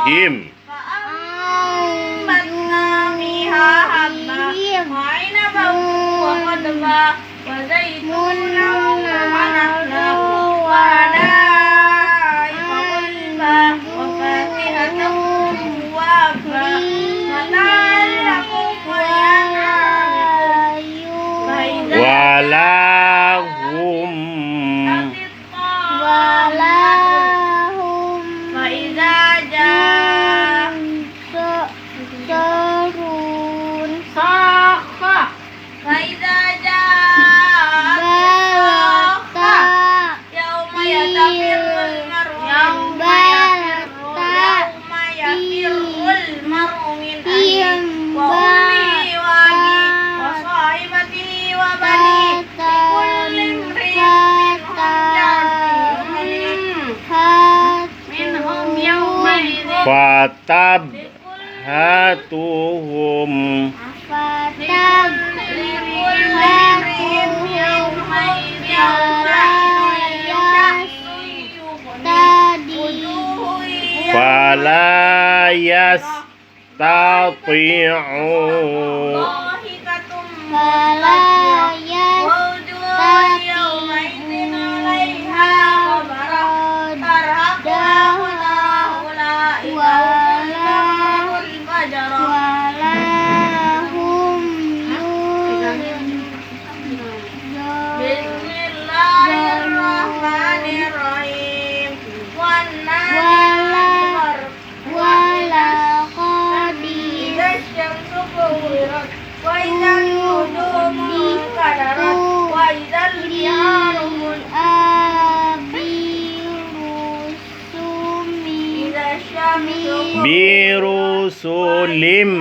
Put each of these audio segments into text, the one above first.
bihim. فأنبتنا فيها حبا وعنبا وقضبا وزيتونا ونخلا وحدائق غلبا وفاكهة وأبا متاعا لكم ولأنعامكم Walahum. فإذا جاء صاخة فإذا جاء الصاخة يوم يفر المرء من أخيه وأمه وأبيه وصاحبته وبنيه لكل امرئ منهم يومئذ Fatabhatuhum. Fala yastati'u. Bismillahirrahmanirrahim. إذا الشمس كورت وإذا النجوم انكدرت وإذا البحار إذا الشمس Birusulim.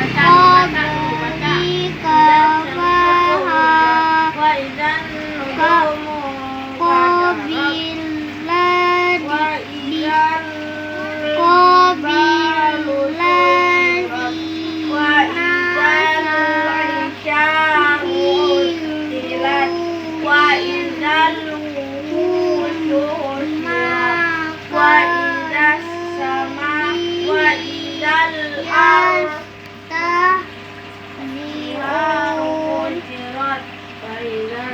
وإذا النجوم انكدرت وإذا الجبال سيرت وإذا العشار عطلت وإذا الوحوش حشرت وإذا السماء وإذا الأرض فجرت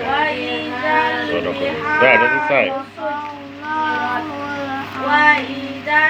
وإذا Sudah selesai. وإذا